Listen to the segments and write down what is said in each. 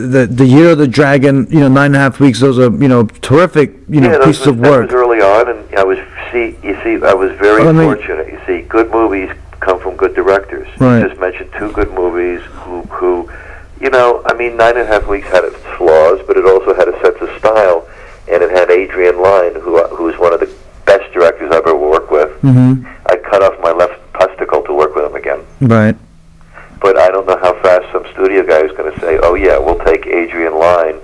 the Year of the Dragon, 9.5 weeks. Those are terrific pieces of work. That was early on, and I was very fortunate. You see, good movies come from good directors. Right. You just mentioned two good movies who 9.5 weeks had its flaws, but it also had a sense of style, and it had Adrian Lyne, who's one of the best directors I've ever worked with. Mm-hmm. I cut off my left testicle to work with him again. Right. But I don't know how fast some studio guy is going to say, oh yeah, we'll take Adrian Lyne,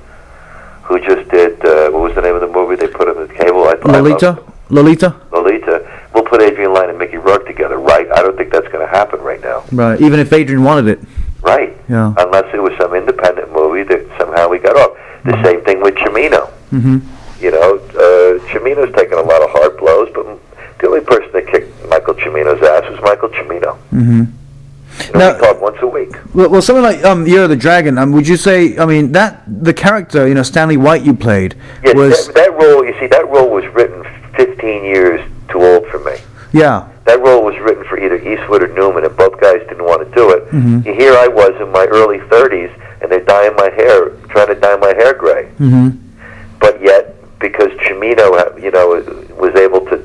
who just did, what was the name of the movie they put on the cable? Lolita? We'll put Adrian Lyne and Mickey Rourke together, right? I don't think that's going to happen right now. Right, even if Adrian wanted it. Right. Yeah. Unless it was some independent movie that somehow we got off. The same thing with Cimino. Mm-hmm. Cimino's taken a lot of hard blows, but the only person that kicked Michael Cimino's ass was Michael Cimino. Mm-hmm. We talk once a week. Well, something like Year of the Dragon. Would you say? That the character, Stanley White, you played was that role. You see, that role was written 15 years too old for me. Yeah. That role was written for either Eastwood or Newman, and both guys didn't want to do it. Mm-hmm. Here I was in my early 30s, and they're dyeing my hair, trying to dye my hair gray. Mm-hmm. But yet, because Cimino, was able to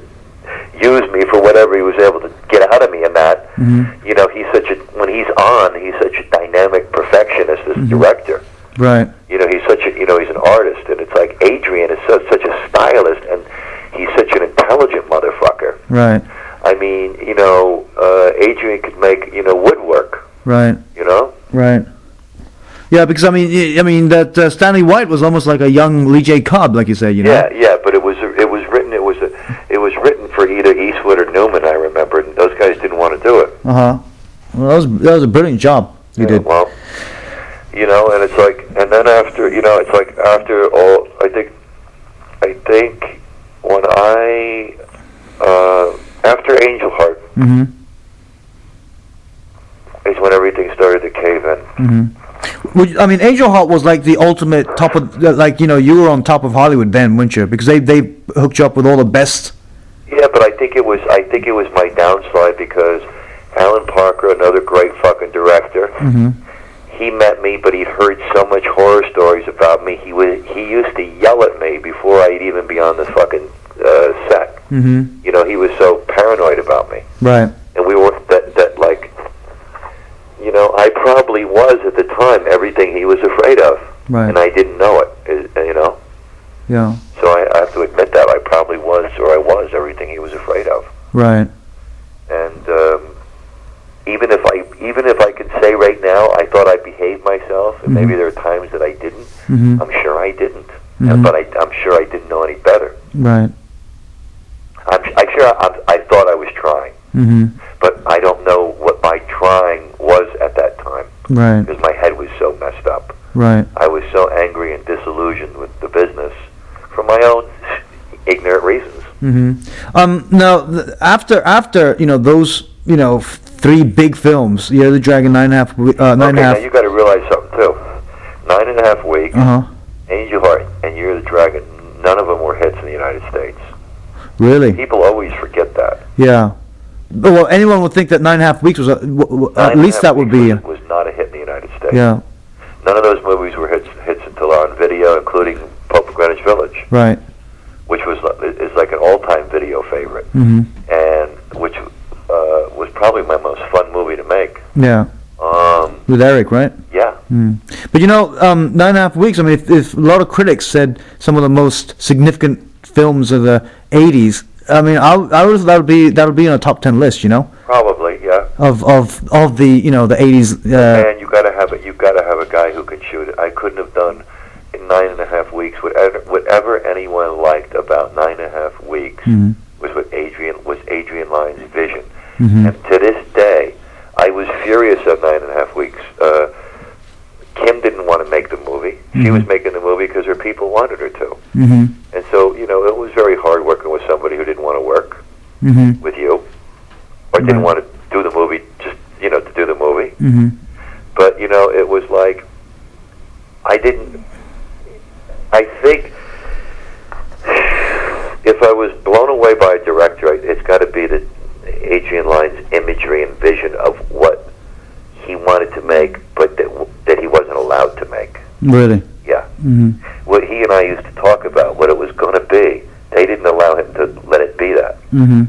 use me for whatever he was able to get out of me in that, when he's on, he's such a dynamic perfectionist as a director. Right. He's he's an artist, and it's like Adrian is such a stylist, and he's such an intelligent motherfucker. Right. Adrian could make, woodwork. Right. Right. Yeah, because that Stanley White was almost like a young Lee J. Cobb, like you say, Yeah, but it was written for either Eastwood or Newman, I remember, and those guys didn't want to do it. Uh-huh. Well, that was a brilliant job you did. Well, and it's like, and then after, it's like after all, I think when after Angel Heart, mm-hmm. is when everything started to cave in. Mm-hmm. Angel Heart was like the ultimate top of, you were on top of Hollywood then, weren't you? Because they hooked you up with all the best. Yeah, but I think it was my downslide because Alan Parker, another great fucking director, mm-hmm. he met me, but he'd heard so much horror stories about me. He used to yell at me before I'd even be on the fucking set. Mm-hmm. He was so paranoid about me. Right. And we were I probably was at the time everything he was afraid of. Right. And I didn't know it. Yeah. So I have to admit that I probably was, or I was everything he was afraid of. Right. And even if I could say right now I thought I behaved myself, and mm-hmm. maybe there are times that I didn't. Mm-hmm. I'm sure I didn't, mm-hmm. but I'm sure I didn't know any better. Right. I thought I was trying, mm-hmm. but I don't know what my trying was at that time. Right. Because my head was so messed up. Right. I was so angry and disillusioned with the business for my own ignorant reasons. Mm-hmm. Now, after those three big films, Year of the Dragon, 9.5. Now you got to realize something too. 9.5 weeks, uh-huh. Angel Heart, and Year of the Dragon. None of them were hits in the United States. Really? People always forget that. Yeah. Well, anyone would think that 9.5 weeks was at least that would be. Was not a hit in the United States. Yeah. None of those movies were hits until on video, including Pope of Greenwich Village. Right. Which is like an all-time video favorite, mm-hmm. and which was probably my most fun movie to make. Yeah. With Eric, right? Yeah. Mm. But 9.5 weeks. If a lot of critics said some of the most significant films of the '80s, I would that'll be on a top 10 list. Probably, yeah. Of the the '80s. And you gotta have a guy who can shoot it. I couldn't have done in 9.5 weeks whatever anyone liked about 9.5 weeks mm-hmm. was Adrian Lyne's vision. Mm-hmm. And to this day, I was furious at 9.5 weeks. Kim didn't want to make the movie. Mm-hmm. She was making the movie because her people wanted her to. Mm-hmm. And so, it was very hard working with somebody who didn't want to work mm-hmm. with you, or didn't want to do the movie just, to do the movie. Mm-hmm. But, it was like, I think if I was blown away by a director, it's got to be Adrian Lyne's imagery and vision of what he wanted to make, but that he wasn't allowed to make. Really? Yeah. Mm-hmm. What he and I used to talk about, what it was going to be, they didn't allow him to let it be that. Mm-hmm.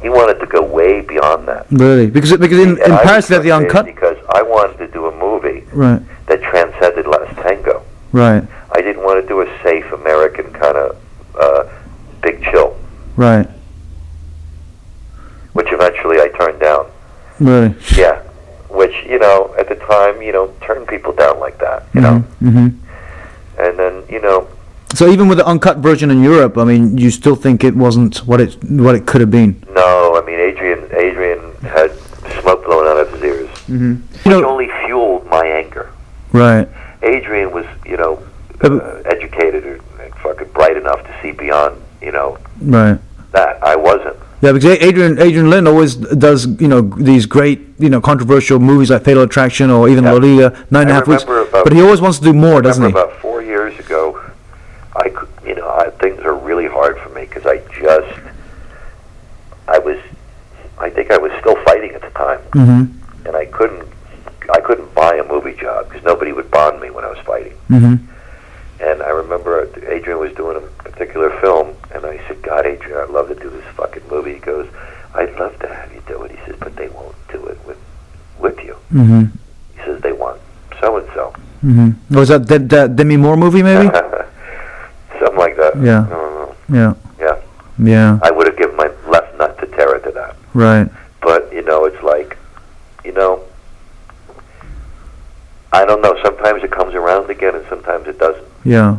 He wanted to go way beyond that. Really? Because in And I Paris they was have the uncut. because I wanted to do a movie Right. that transcended Last Tango. Right. I didn't want to do a safe American kind of Big Chill, Right. which eventually I turned down. Really? Yeah, which, you know, at the time, you know, turn people down like that, you know. Mm-hmm. And then, you know, So even with the uncut version in Europe, I mean, you still think it wasn't what it could have been? no, I mean, Adrian had smoke blowing out of his ears, Mm-hmm. which only fueled my anger. Right. Adrian was, you know, educated and fucking bright enough to see beyond, you know, Right. that. I wasn't. Yeah, because Adrian Lin always does, you know, these great, you know, controversial movies like Fatal Attraction or even Yeah. Lolita, 9.5 Weeks. But he always wants to do more, doesn't he? About 4 years ago, I could, you know, things are really hard for me because I think I was still fighting at the time, Mm-hmm. and I couldn't buy a movie job because nobody would bond me when I was fighting. Mm-hmm. And I remember Adrian was doing a particular film, and I said, God, Adrian, I'd love to do this fucking movie. He goes, I'd love to have you do it. He says, but they won't do it with you. Mm-hmm. He says, they want so-and-so. Mm-hmm. Was that Demi Moore movie, maybe? Something like that. Yeah. I don't know. Yeah. Yeah. Yeah. I would have given my left nut to tear it to that. Right. But, you know, it's like, you know, I don't know. Sometimes it comes around again and sometimes it doesn't. Yeah.